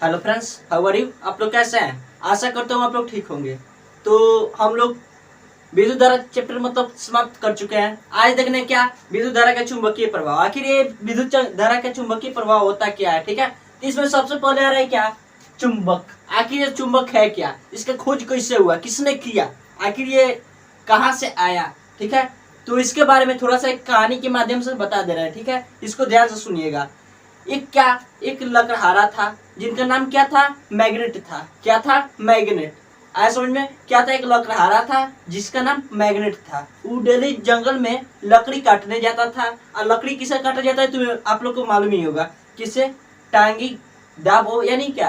Hello friends, how are you. आप लोग कैसे हैं? आशा करता हूँ आप लोग ठीक होंगे। तो हम लोग विद्युत धारा चैप्टर मतलब समाप्त कर चुके हैं। आज देखने क्या विद्युत धारा का चुंबकीय प्रभाव, आखिर ये विद्युत धारा का चुंबकीय प्रभाव होता क्या है। ठीक है, तो इसमें सबसे पहले आ रहा है क्या, चुंबक। आखिर ये चुंबक है क्या, इसका खोज कैसे हुआ, किसने किया, आखिर ये कहाँ से आया। ठीक है, तो इसके बारे में थोड़ा सा एक कहानी के माध्यम से बता दे रहे हैं। ठीक है, इसको ध्यान से सुनिएगा। एक लकड़हारा था जिनका नाम क्या था, मैग्नेट था। क्या था, मैग्नेट। आया समझ में, क्या था, एक लकड़हारा था जिसका नाम मैग्नेट था। वो डेली जंगल में लकड़ी काटने जाता था। और लकड़ी किसे काटा जाता है तो आप लोग को मालूम ही होगा, किसे, टांगी दाबो यानी क्या,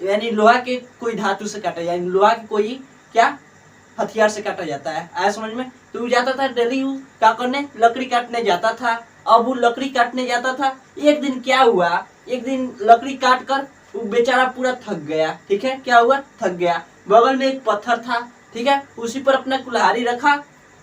यानी लोहा के कोई धातु से काटा, यानी लोहा के कोई क्या हथियार से काटा जाता है। आया समझ में। तो वो जाता था डेली, वो क्या करने, लकड़ी काटने जाता था। अब वो लकड़ी काटने जाता था। एक दिन क्या हुआ, एक दिन लकड़ी काट कर वो बेचारा पूरा थक गया। ठीक है, क्या हुआ, थक गया। बगल में एक पत्थर था। ठीक है, उसी पर अपना कुल्हाड़ी रखा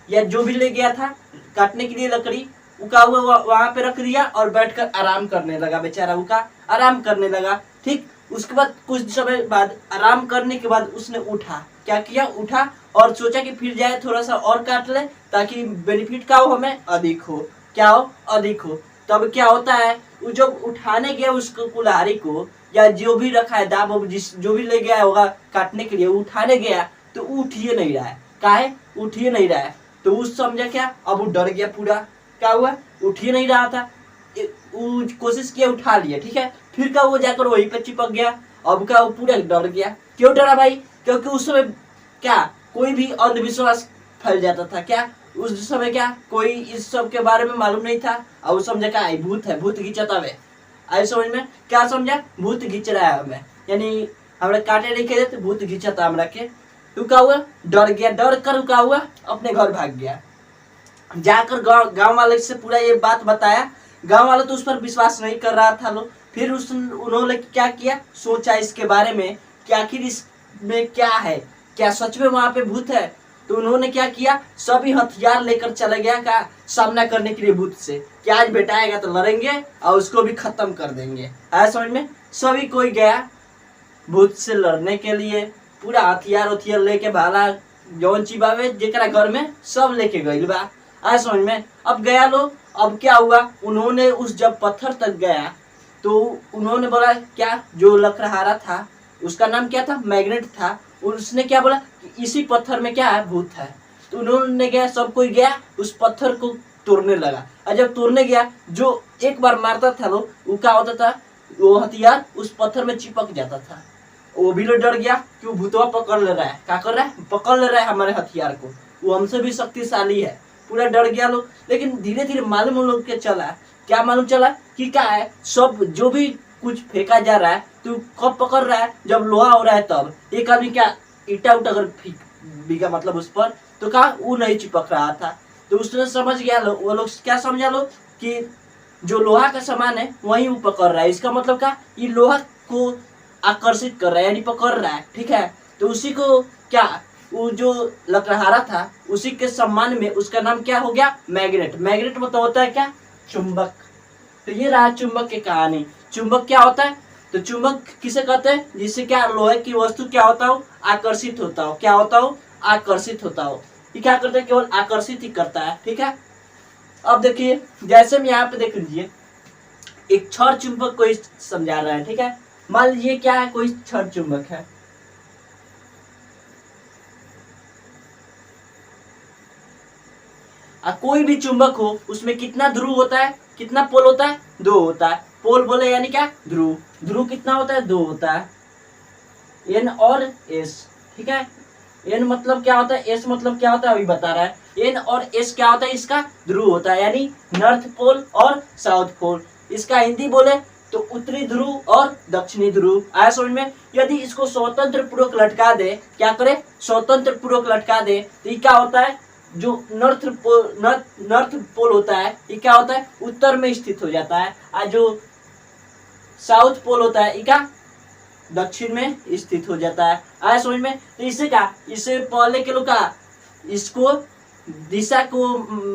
या जो भी ले गया था काटने के लिए लकड़ी, उका हुआ वहां पे रख दिया और बैठकर आराम करने लगा। बेचारा उका आराम करने लगा। ठीक, उसके बाद कुछ समय बाद आराम करने के बाद उसने उठा। क्या किया, उठा और सोचा कि फिर जाए थोड़ा सा और काट ले ताकि बेनिफिट का हो, हमें अधिक हो, क्या हो, अधिक हो। तब क्या होता है, वो जब उठाने गया उसको कुल्हाड़ी को या जो भी रखा है दाब जिस जो भी ले गया होगा काटने के लिए, उठाने गया तो उठिए नहीं रहा है। काहे, उठिए नहीं रहा है। तो उस समझा क्या, अब वो डर गया पूरा। क्या हुआ, उठिए नहीं रहा था। वो कोशिश किया, उठा लिया। ठीक है, फिर का वो जाकर वहीं पे चिपक गया। अब का वो पूरा डर गया। क्यों डरा भाई, क्योंकि उस समय क्या कोई भी अंधविश्वास फैल जाता था। क्या उस समय क्या कोई इस सब के बारे में मालूम नहीं था। और उस समझा क्या, भूत है, भूत घिंचता है। आई समझ में, क्या समझा, भूत घिंच रहा है हमें, यानी हमारे काटे नहीं खेले तो भूत घिंचता हमरा के। तो क्या हुआ, डर गया। डर कर क्या हुआ, अपने घर भाग गया। जाकर गांव वाले से पूरा ये बात बताया। गांव वाले तो उस पर विश्वास नहीं कर रहा था लोग। फिर उन्होंने क्या किया, सोचा इसके बारे में कि आखिर इसमें क्या है, क्या सच में वहां पे भूत है। तो उन्होंने क्या किया, सभी हथियार लेकर चले गया का सामना करने के लिए भूत से, कि आज बेटा आएगा तो लड़ेंगे और उसको भी खत्म कर देंगे। आया समझ में, सभी कोई गया भूत से लड़ने के लिए। पूरा हथियार लेके भाला जौन चिबावे जेकरा घर में सब लेके गई बा। आया समझ में। अब गया लोग, अब क्या हुआ, उन्होंने उस जब पत्थर तक गया तो उन्होंने बोला क्या, जो लकड़हारा था उसका नाम क्या था, मैग्नेट था। उसने क्या बोला कि इसी पत्थर में क्या है, भूत है। तो उन्होंने गया, सब कोई गया उस पत्थर को तोड़ने लगा। और जब तोड़ने गया, जो एक बार मारता था लोग, वो क्या होता था, वो हथियार उस पत्थर में चिपक जाता था। वो भी लोग डर गया कि वो भूतवा पकड़ ले रहा है। क्या कर रहा है, पकड़ ले रहा है हमारे हथियार को, वो हमसे भी शक्तिशाली है। पूरा डर गया लोग। लेकिन धीरे धीरे मालूम लोग के चला, क्या मालूम चला कि क्या है, सब जो भी कुछ फेंका जा रहा है तो कब पकड़ रहा है, जब लोहा हो रहा है तब। एक आदमी क्या ईटा उठा कर बिका मतलब उस पर, तो कहा वो नहीं चिपक रहा था। तो उसने समझ गया वो लोग क्या समझा लो कि जो लोहा का सामान है वही वो पकड़ रहा है। इसका मतलब क्या, ये लोहा को आकर्षित कर रहा है, यानी पकड़ रहा है। ठीक है, तो उसी को क्या, वो जो लकड़हारा था उसी के सम्मान में उसका नाम क्या हो गया, मैग्नेट। मैग्नेट मतलब होता है क्या, चुंबक। तो ये रहा चुंबक की कहानी। चुंबक क्या होता है, तो चुंबक किसे कहते हैं, जिससे क्या लोहे की वस्तु क्या होता हो, आकर्षित होता हो। क्या होता हो, आकर्षित होता हो। ये क्या करता है, केवल आकर्षित ही करता है। ठीक है, अब देखिए जैसे हम यहाँ पे देख लीजिए, एक क्षण चुंबक को समझा रहा है। ठीक है, मान लीजिए क्या है, कोई क्षण चुंबक है। कोई भी चुंबक हो उसमें कितना ध्रुव होता है, कितना पोल होता है, 2 होता है। पोल बोले यानी क्या, ध्रुव। ध्रुव कितना होता है, 2 होता है, एन और एस। ठीक है, एन मतलब क्या होता है, एस मतलब क्या होता है, अभी बता रहा है। एन और एस क्या होता है, इसका ध्रुव होता है, यानी नॉर्थ पोल और साउथ पोल। इसका हिंदी बोले तो उत्तरी ध्रुव और दक्षिणी ध्रुव। आया समझ में। यदि इसको स्वतंत्र पूर्वक लटका दे, क्या करे, स्वतंत्र पूर्वक लटका दे, तो ये क्या होता है, जो नॉर्थ पोल होता है ये क्या होता है, उत्तर में स्थित हो जाता है। और जो साउथ पोल होता है ये क्या, दक्षिण में स्थित हो जाता है। आया समझ में। तो इससे क्या, इससे पहले के लोग का इसको दिशा को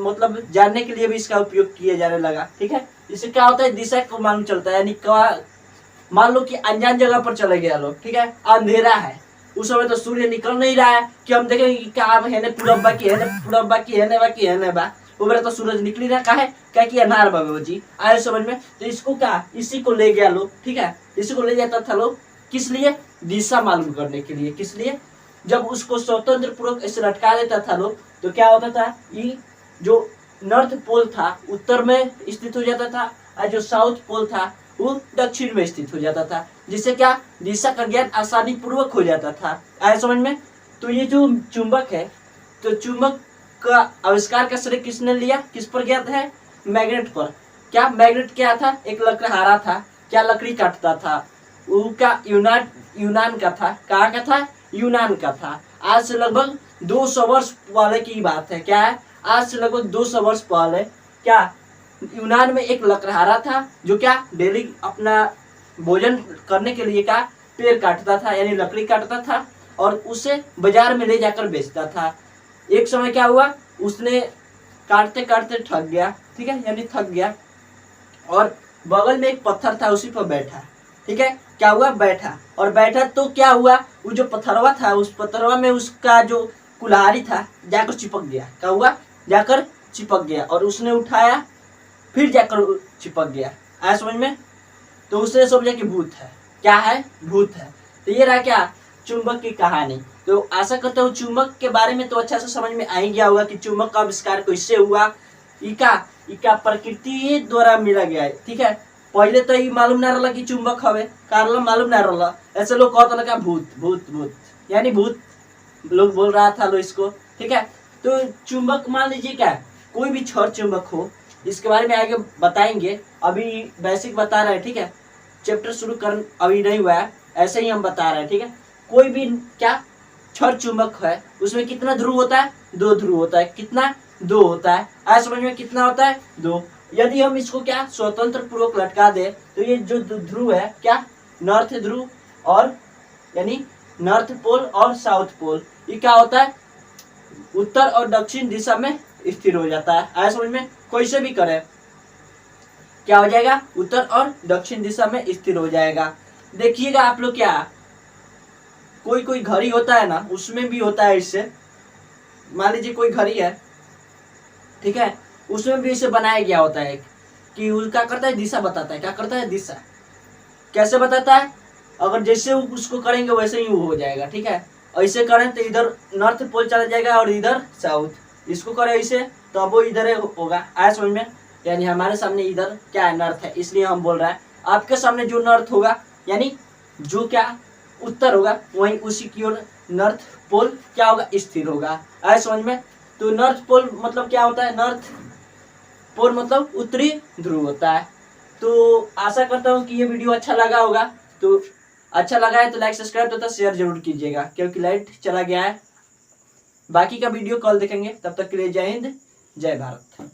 मतलब जानने के लिए भी इसका उपयोग किया जाने लगा। ठीक है, इससे क्या होता है, दिशा को मालूम चलता है, यानी मान लो कि अनजान जगह पर चले गए लोग, ठीक है, अंधेरा है, उस समय तो सूर्य निकल नहीं रहा है कि हम देखेंगे कि क्या है ने पूरब की है ने पूरब की है ने बाकी है ने बा, वो मेरा तो सूरज निकल ही रहा, का है क्या कि अनार बाबू जी आए समझ में। तो इसको क्या, इसी को ले गया लोग, ठीक है, इसी को ले जाता था लोग, किस लिए, दिशा मालूम करने के लिए। किस लिए, जब उसको स्वतंत्र पूर्वक ऐसे लटका देता था लोग तो क्या होता था, ये जो नॉर्थ पोल था उत्तर में स्थित हो जाता था और जो साउथ पोल था वो दक्षिण में स्थित हो जाता था, जिससे क्या दिशा का ज्ञान आसानी पूर्वक हो जाता था। आया समझ में। तो ये जो चुंबक है, तो चुंबक का आविष्कार का श्रेय किसने लिया, किस पर गया है, मैग्नेट पर। क्या मैग्नेट क्या था, एक लकड़हारा था, क्या लकड़ी काटता था, वो क्या यूनान का था, कहाँ का था, यूनान का था। आज से लगभग 200 वर्ष पहले की बात है। क्या है, आज से लगभग 200 वर्ष पहले क्या यूनान में एक लकड़हारा था जो क्या डेली अपना भोजन करने के लिए क्या पेड़ काटता था, यानी लकड़ी काटता था और उसे बाजार में ले जाकर बेचता था। एक समय क्या हुआ, उसने काटते काटते थक गया, ठीक है, यानी थक गया और बगल में एक पत्थर था उसी पर बैठा, ठीक है, क्या हुआ, बैठा और बैठा तो क्या हुआ, वो जो पत्थरवा था उस पत्थरवा में उसका जो कुल्हाड़ी था जाकर चिपक गया। क्या हुआ, जाकर चिपक गया और उसने उठाया फिर जाकर चिपक गया। आया समझ में। तो उसने समझा कि भूत है, क्या है, भूत है। तो ये रहा क्या, चुंबक की कहानी। तो आशा करता हूँ चुंबक के बारे में तो अच्छा से समझ में आ ही गया होगा कि चुंबक का आविष्कार कैसे हुआ, इका प्रकृति द्वारा मिला गया है, ठीक है। पहले तो ये मालूम ना रहा कि चुंबक हवे, कारण मालूम ना रहा, ऐसे लोग कहते लगा भूत भूत भूत, यानी भूत लोग बोल रहा था लो इसको, ठीक है। तो चुंबक मान लीजिए क्या, कोई भी क्षण चुंबक हो, इसके बारे में आगे बताएंगे, अभी बेसिक बता रहे हैं, ठीक है, चैप्टर शुरू कर अभी नहीं हुआ है, ऐसे ही हम बता रहे हैं, ठीक है। कोई भी क्या क्षण चुंबक है, उसमें कितना ध्रुव होता है, 2 ध्रुव होता है, कितना, 2 होता है। आज समझ में कितना होता है, 2। यदि हम इसको क्या स्वतंत्र पूर्वक लटका दे तो ये जो ध्रुव है क्या, नॉर्थ ध्रुव और यानी नॉर्थ पोल और साउथ पोल, ये क्या होता है, उत्तर और दक्षिण दिशा में स्थिर हो जाता है। आया समझ में। कोई से भी करे क्या हो जाएगा, उत्तर और दक्षिण दिशा में स्थिर हो जाएगा। देखिएगा आप लोग, क्या कोई कोई घड़ी होता है ना, उसमें भी होता है इससे। मान लीजिए कोई घड़ी है, ठीक है, उसमें भी इसे बनाया गया होता है कि वो क्या करता है, दिशा बताता है। क्या करता है, दिशा कैसे बताता है, अगर जैसे उसको करेंगे वैसे ही वो हो जाएगा, ठीक है। ऐसे करें तो इधर नॉर्थ पोल चला जाएगा और इधर साउथ, इसको करें ऐसे तो अब वो इधर होगा। आया समझ में। यानी हमारे सामने इधर क्या है, नॉर्थ है, इसलिए हम बोल रहे हैं। आपके सामने जो नॉर्थ होगा, यानी जो क्या उत्तर होगा, वहीं उसी की ओर नॉर्थ पोल क्या होगा, स्थिर होगा। आया समझ में। तो नॉर्थ पोल मतलब क्या होता है, नॉर्थ पोल मतलब उत्तरी ध्रुव होता है। तो आशा करता हूँ कि ये वीडियो अच्छा लगा होगा। तो अच्छा लगा है तो लाइक सब्सक्राइब तथा शेयर जरूर कीजिएगा, क्योंकि लाइट चला गया है। बाकी का वीडियो कल देखेंगे, तब तक के लिए जय हिंद, जय भारत।